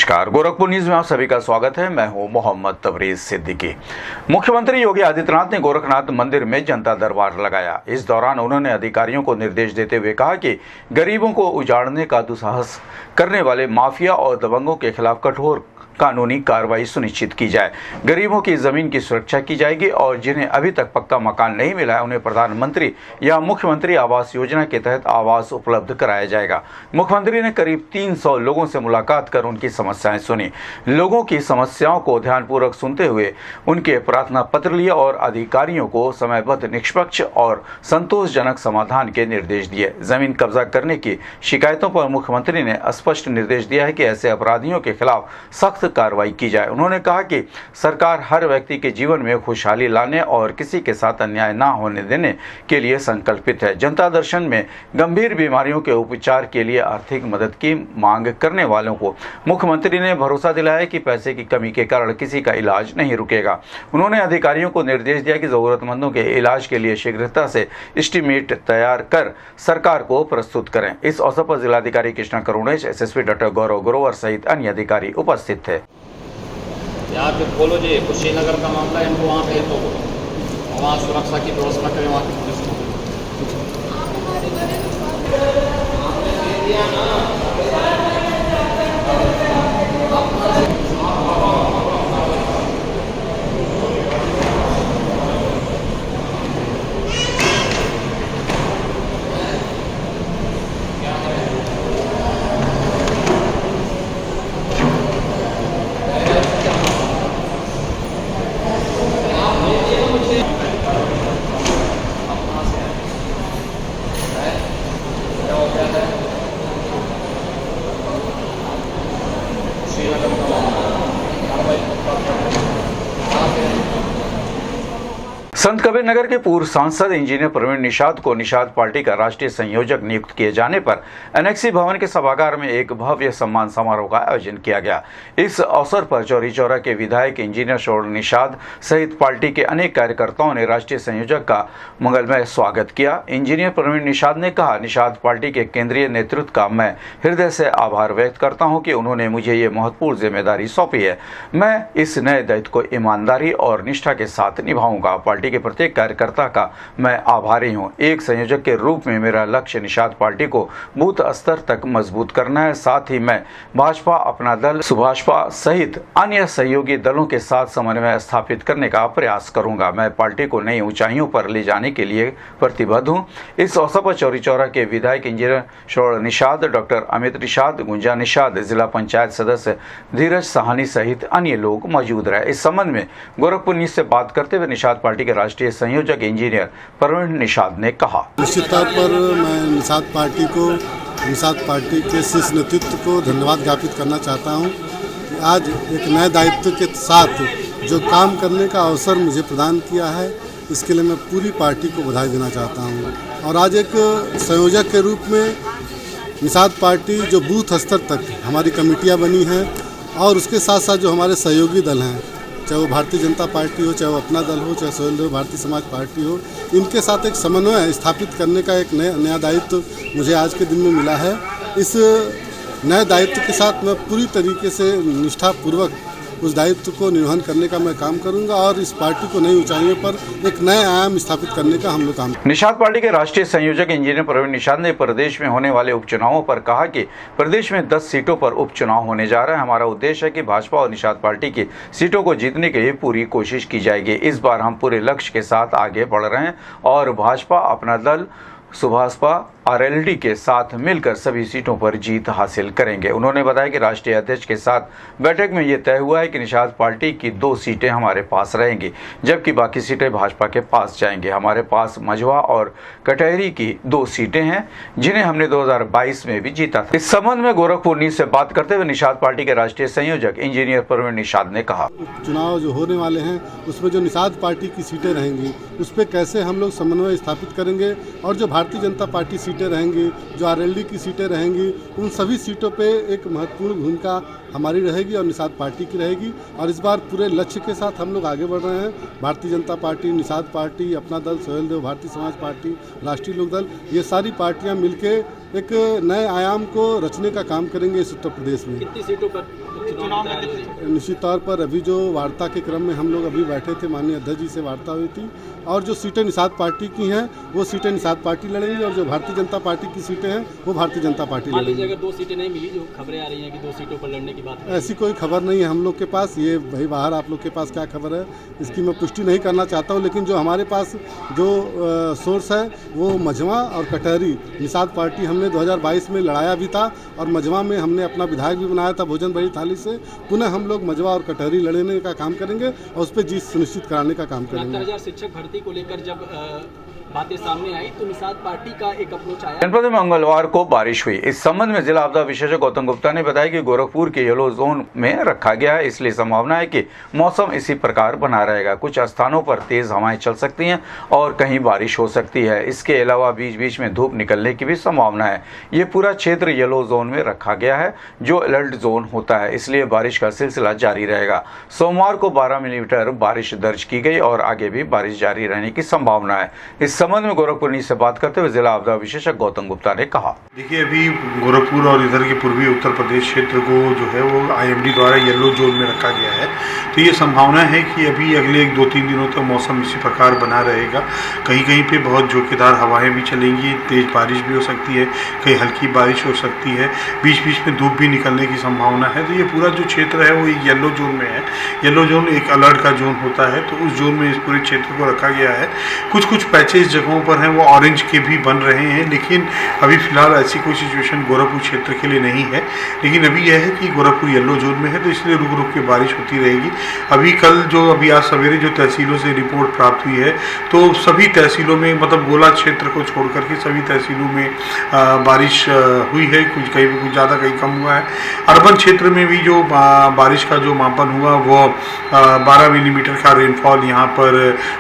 नमस्कार, गोरखपुर न्यूज में आप सभी का स्वागत है। मैं हूं मोहम्मद तबरेज सिद्दीकी। मुख्यमंत्री योगी आदित्यनाथ ने गोरखनाथ मंदिर में जनता दरबार लगाया। इस दौरान उन्होंने अधिकारियों को निर्देश देते हुए कहा कि गरीबों को उजाड़ने का दुस्साहस करने वाले माफिया और दबंगों के खिलाफ कठोर कानूनी कार्रवाई सुनिश्चित की जाए। गरीबों की जमीन की सुरक्षा की जाएगी और जिन्हें अभी तक पक्का मकान नहीं मिला है उन्हें प्रधानमंत्री या मुख्यमंत्री आवास योजना के तहत आवास उपलब्ध कराया जाएगा। मुख्यमंत्री ने करीब 300 लोगों से मुलाकात कर उनकी समस्याएं सुनी। लोगों की समस्याओं को ध्यानपूर्वक सुनते हुए उनके प्रार्थना पत्र लिए और अधिकारियों को समयबद्ध, निष्पक्ष और संतोषजनक समाधान के निर्देश दिए। जमीन कब्जा करने की शिकायतों पर मुख्यमंत्री ने स्पष्ट निर्देश दिया है कि ऐसे अपराधियों के खिलाफ सख्त कार्रवाई की जाए। उन्होंने कहा कि सरकार हर व्यक्ति के जीवन में खुशहाली लाने और किसी के साथ अन्याय न होने देने के लिए संकल्पित है। जनता दर्शन में गंभीर बीमारियों के उपचार के लिए आर्थिक मदद की मांग करने वालों को मुख्यमंत्री ने भरोसा दिलाया कि पैसे की कमी के कारण किसी का इलाज नहीं रुकेगा। उन्होंने अधिकारियों को निर्देश दिया कि जरूरतमंदों के इलाज के लिए शीघ्रता से एस्टीमेट तैयार कर सरकार को प्रस्तुत करें। इस अवसर पर जिलाधिकारी कृष्णा करुणेश, एसएसपी डॉक्टर गौरव ग्रोवर सहित अन्य अधिकारी उपस्थित थे। यहाँ पे बोलो जी कुशीनगर का मामला है, इनको वहाँ पे तो वहाँ सुरक्षा की व्यवस्था करें वहाँ की पुलिस को। संत कबीर नगर के पूर्व सांसद इंजीनियर प्रवीण निषाद को निषाद पार्टी का राष्ट्रीय संयोजक नियुक्त किए जाने पर एनेक्सी भवन के सभागार में एक भव्य सम्मान समारोह का आयोजन किया गया। इस अवसर पर चौरी चौरा के विधायक इंजीनियर प्रवीण निषाद सहित पार्टी के अनेक कार्यकर्ताओं ने राष्ट्रीय संयोजक का मंगलमय स्वागत किया। इंजीनियर प्रवीण निषाद ने कहा, निषाद पार्टी के केंद्रीय नेतृत्व का मैं हृदय से आभार व्यक्त करता हूँ कि उन्होंने मुझे ये महत्वपूर्ण जिम्मेदारी सौंपी है। मैं इस नए दायित्व को ईमानदारी और निष्ठा के साथ निभाऊंगा। पार्टी के प्रत्येक कार्यकर्ता का मैं आभारी हूं। एक संयोजक के रूप में मेरा लक्ष्य निषाद पार्टी को बूथ स्तर तक मजबूत करना है। साथ ही मैं भाजपा, अपना दल, सुभाषपा सहित अन्य सहयोगी दलों के साथ समन्वय स्थापित करने का प्रयास करूंगा। मैं पार्टी को नई ऊंचाइयों पर ले जाने के लिए प्रतिबद्ध हूं। इस अवसर पर चौरी चौरा के विधायक इंजीनियर प्रवीण निषाद, डॉक्टर अमित निषाद, गुंजा निषाद, जिला पंचायत सदस्य धीरज साहनी सहित अन्य लोग मौजूद रहे। इस संबंध में गोरखपुर न्यूज से बात करते हुए निषाद पार्टी के राष्ट्रीय संयोजक इंजीनियर प्रवीण निषाद ने कहा, निश्चित तौर पर मैं निषाद पार्टी के शीर्ष नेतृत्व को धन्यवाद ज्ञापित करना चाहता हूं कि आज एक नए दायित्व के साथ जो काम करने का अवसर मुझे प्रदान किया है, इसके लिए मैं पूरी पार्टी को बधाई देना चाहता हूं। और आज एक संयोजक के रूप में निषाद पार्टी जो बूथ स्तर तक हमारी कमेटियाँ बनी हैं और उसके साथ साथ जो हमारे सहयोगी दल हैं, चाहे वो भारतीय जनता पार्टी हो, चाहे वो अपना दल हो, चाहे सोहेल देव भारतीय समाज पार्टी हो, इनके साथ एक समन्वय स्थापित करने का एक नया दायित्व मुझे आज के दिन में मिला है। इस नए दायित्व के साथ मैं पूरी तरीके से निष्ठापूर्वक उस दायित्व को निर्वहन करने का मैं काम करूंगा और इस पार्टी को नई ऊंचाइयों पर एक नए आयाम स्थापित करने का हम लोग काम करेंगे। निषाद पार्टी के राष्ट्रीय संयोजक इंजीनियर प्रवीण निषाद ने प्रदेश में होने वाले उपचुनावों पर कहा कि प्रदेश में 10 सीटों पर उपचुनाव होने जा रहा है। हमारा उद्देश्य है कि भाजपा और निषाद पार्टी की सीटों को जीतने के लिए पूरी कोशिश की जाएगी। इस बार हम पूरे लक्ष्य के साथ आगे बढ़ रहे हैं और भाजपा, अपना दल, सुभाषपा, आरएलडी के साथ मिलकर सभी सीटों पर जीत हासिल करेंगे। उन्होंने बताया कि राष्ट्रीय अध्यक्ष के साथ बैठक में ये तय हुआ है कि निषाद पार्टी की 2 सीटें हमारे पास रहेंगी, जबकि बाकी सीटें भाजपा के पास जाएंगे। हमारे पास मझवा और कटहरी की 2 सीटें हैं, जिन्हें हमने 2022 में भी जीता था। इस संबंध में गोरखपुर न्यूज से बात करते हुए निषाद पार्टी के राष्ट्रीय संयोजक इंजीनियर प्रवीण निषाद ने कहा, चुनाव जो होने वाले हैं उसमें जो निषाद पार्टी की सीटें रहेंगी उस पर कैसे हम लोग समन्वय स्थापित करेंगे और जो भारतीय जनता पार्टी सीटें रहेंगी, जो आरएलडी की सीटें रहेंगी, उन सभी सीटों पे एक महत्वपूर्ण भूमिका हमारी रहेगी और निषाद पार्टी की रहेगी। और इस बार पूरे लक्ष्य के साथ हम लोग आगे बढ़ रहे हैं। भारतीय जनता पार्टी, निषाद पार्टी, अपना दल, सोहेल देव भारतीय समाज पार्टी, राष्ट्रीय लोकदल, ये सारी पार्टियां मिलके एक नए आयाम को रचने का काम करेंगे इस उत्तर प्रदेश में। कितनी सीटों पर चुनाव में कितनी निश्चित तौर पर अभी जो वार्ता के क्रम में हम लोग अभी बैठे थे, माननीय अध्यक्ष जी से वार्ता हुई थी, और जो सीटें निषाद पार्टी की हैं वो सीटें निषाद पार्टी लड़ेंगी, और जो भारतीय जनता पार्टी की सीटें हैं वो भारतीय जनता पार्टी मान लीजिए लड़ेंगी। अगर 2 सीटें नहीं मिली, जो खबरें आ रही हैं कि 2 सीटों पर लड़ने की बात है। ऐसी कोई खबर नहीं है हम लोग के पास, ये भाई बाहर आप लोग के पास क्या खबर है इसकी मैं पुष्टि नहीं करना चाहता हूँ, लेकिन जो हमारे पास जो सोर्स है वो मझवा और कटहरी निषाद पार्टी हमने 2022 में लड़ाया भी था, और मझवा में हमने अपना विधायक भी बनाया था भोजन बड़ी थाली से। पुनः हम लोग मझवा और कटहरी लड़ने का काम करेंगे और उस पर जीत सुनिश्चित कराने का काम करेंगे। 69,000 शिक्षक भर्ती को लेकर जब बातें सामने आई तो निषाद पार्टी का एक अप्रोच आया। जनपद में मंगलवार को बारिश हुई। इस संबंध में जिला आपदा विशेषज्ञ गौतम गुप्ता ने बताया कि गोरखपुर के येलो जोन में रखा गया है, इसलिए संभावना है कि मौसम इसी प्रकार बना रहेगा। कुछ स्थानों पर तेज हवाएं चल सकती हैं और कहीं बारिश हो सकती है। इसके अलावा बीच बीच में धूप निकलने की भी संभावना है। ये पूरा क्षेत्र येलो जोन में रखा गया है जो अलर्ट जोन होता है, इसलिए बारिश का सिलसिला जारी रहेगा। सोमवार को 12 मिलीमीटर बारिश दर्ज की गई और आगे भी बारिश जारी रहने की संभावना है। इस संबंध में गोरखपुर न्यूज़ से बात करते हुए जिला आपदा विशेषज्ञ गौतम गुप्ता ने कहा, देखिए अभी गोरखपुर और इधर के पूर्वी उत्तर प्रदेश क्षेत्र को जो है वो IMD द्वारा येलो जोन में रखा गया है, तो ये संभावना है कि अभी अगले 1-2-3 दिनों तक मौसम इसी प्रकार बना रहेगा। कहीं कहीं पे बहुत झोंकेदार हवाएं भी चलेंगी, तेज बारिश भी हो सकती है, कहीं हल्की बारिश हो सकती है, बीच बीच में धूप भी निकलने की संभावना है। तो ये पूरा जो क्षेत्र है वो एक येलो जोन में है। येलो जोन एक अलर्ट का जोन होता है, तो उस जोन में इस पूरे क्षेत्र को रखा गया है। कुछ पैचेस जगहों पर हैं वो ऑरेंज के भी बन रहे हैं, लेकिन अभी फिलहाल ऐसी कोई सिचुएशन गोरखपुर क्षेत्र के लिए नहीं है। लेकिन अभी यह है कि गोरखपुर येलो जोन में है, तो इसलिए रुक रुक के बारिश होती रहेगी। अभी आज सवेरे जो तहसीलों से रिपोर्ट प्राप्त हुई है, तो सभी तहसीलों में मतलब गोला क्षेत्र को छोड़ करके सभी तहसीलों में बारिश हुई है। कहीं भी कुछ ज़्यादा कहीं कम हुआ है। अर्बन क्षेत्र में भी जो बारिश का जो मापन हुआ वो 12 मिलीमीटर का रेनफॉल यहाँ पर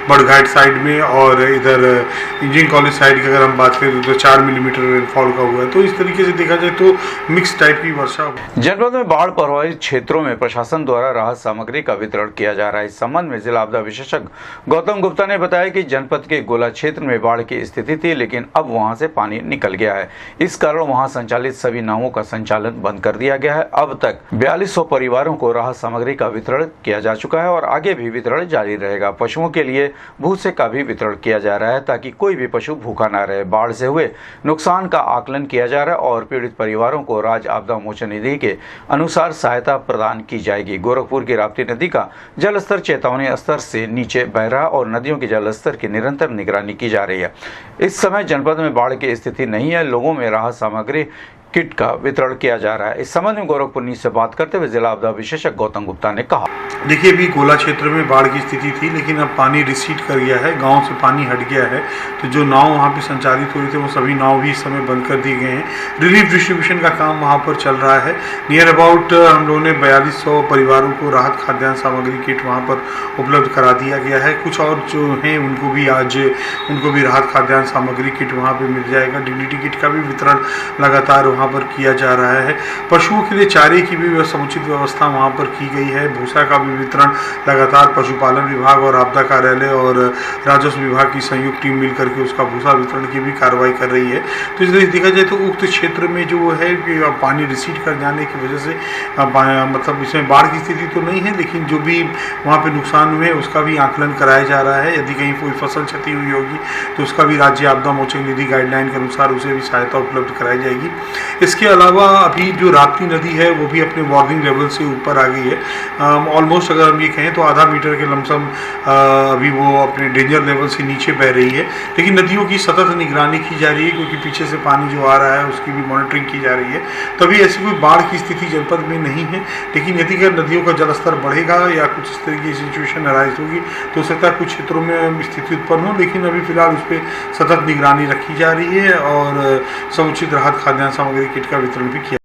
बड़घाट साइड में, और इधर इंजीनियरिंग कॉलेज साइड की अगर हम बात करें तो 4 मिलीमीटर रेनफॉल का हुआ है। तो इस तरीके से देखा जाए तो मिक्स टाइप की वर्षा हुई। जनपद में बाढ़ प्रभावित क्षेत्रों में प्रशासन द्वारा राहत सामग्री का वितरण किया जा रहा है। इस संबंध में जिला आपदा विशेषज्ञ गौतम गुप्ता ने बताया कि जनपद के गोला क्षेत्र में बाढ़ की स्थिति थी, लेकिन अब वहां से पानी निकल गया है। इस कारण वहां संचालित सभी नावों का संचालन बंद कर दिया गया है। अब तक 4200 परिवारों को राहत सामग्री का वितरण किया जा चुका है और आगे भी वितरण जारी रहेगा। पशुओं के लिए भूसे का भी वितरण किया जा रहा है ताकि कोई भी पशु भूखा न रहे। बाढ़ से हुए नुकसान का आकलन किया जा रहा है और पीड़ित परिवारों को राज्य आपदा मोचन निधि के अनुसार सहायता प्रदान की जाएगी। गोरखपुर की राप्ती नदी का जलस्तर चेतावनी स्तर से नीचे बह रहा और नदियों के जलस्तर की निरंतर निगरानी की जा रही है। इस समय जनपद में बाढ़ की स्थिति नहीं है। लोगों में राहत सामग्री किट का वितरण किया जा रहा है। इस संबंध में गोरखपुर न्यूज़ से बात करते हुए जिला आपदा विशेषज्ञ गौतम गुप्ता ने कहा, देखिए अभी गोला क्षेत्र में बाढ़ की स्थिति थी, लेकिन अब पानी रिसीड कर गया है, गांव से पानी हट गया है। तो जो नाव वहां पे संचालित हो रहे थे वो सभी नाव भी इस समय बंद कर दिए गए हैं। रिलीफ डिस्ट्रीब्यूशन का काम वहां पर चल रहा है। नियर अबाउट हम लोगों ने 4200 परिवारों को राहत खाद्यान्न सामग्री किट वहां पर उपलब्ध करा दिया गया है। कुछ और जो हैं उनको भी राहत खाद्यान्न सामग्री किट वहाँ पर मिल जाएगा। DDT किट का भी वितरण लगातार वहाँ पर किया जा रहा है। पशुओं के लिए चारे की भी समुचित व्यवस्था वहाँ पर की गई है। भूसा का भी वितरण लगातार पशुपालन विभाग और आपदा कार्यालय और राजस्व विभाग की संयुक्त टीम मिलकर के उसका भूसा वितरण की भी कार्रवाई कर रही है। तो इसलिए देखा जाए तो उक्त क्षेत्र में जो है कि पानी रिसीड कर जाने की वजह से मतलब इसमें बाढ़ की स्थिति तो नहीं है, लेकिन जो भी वहाँ पे नुकसान हुए उसका भी आकलन कराया जा रहा है। यदि कहीं कोई फसल क्षति हुई होगी तो उसका भी राज्य आपदा मोचन निधि गाइडलाइन के अनुसार उसे भी सहायता उपलब्ध कराई जाएगी। इसके अलावा अभी जो राप्ती नदी है वो भी अपने वार्निंग लेवल से ऊपर आ गई है। ऑलमोस्ट अगर हम ये कहें तो आधा मीटर के लमसम अभी वो अपने डेंजर लेवल से नीचे बह रही है। लेकिन नदियों की सतत निगरानी की जा रही है, क्योंकि पीछे से पानी जो आ रहा है उसकी भी मॉनिटरिंग की जा रही है। तभी ऐसी कोई बाढ़ की स्थिति जनपद में नहीं है। लेकिन यदि अगर नदियों का जलस्तर बढ़ेगा या कुछ इस तरह की सिचुएशन अराइज होगी तो हो सकता है कुछ क्षेत्रों में स्थिति उत्पन्न हो, लेकिन अभी फिलहाल उस पर सतत निगरानी रखी जा रही है और समुचित राहत खाद्यान्न सामग्री किट का वितरण भी किया।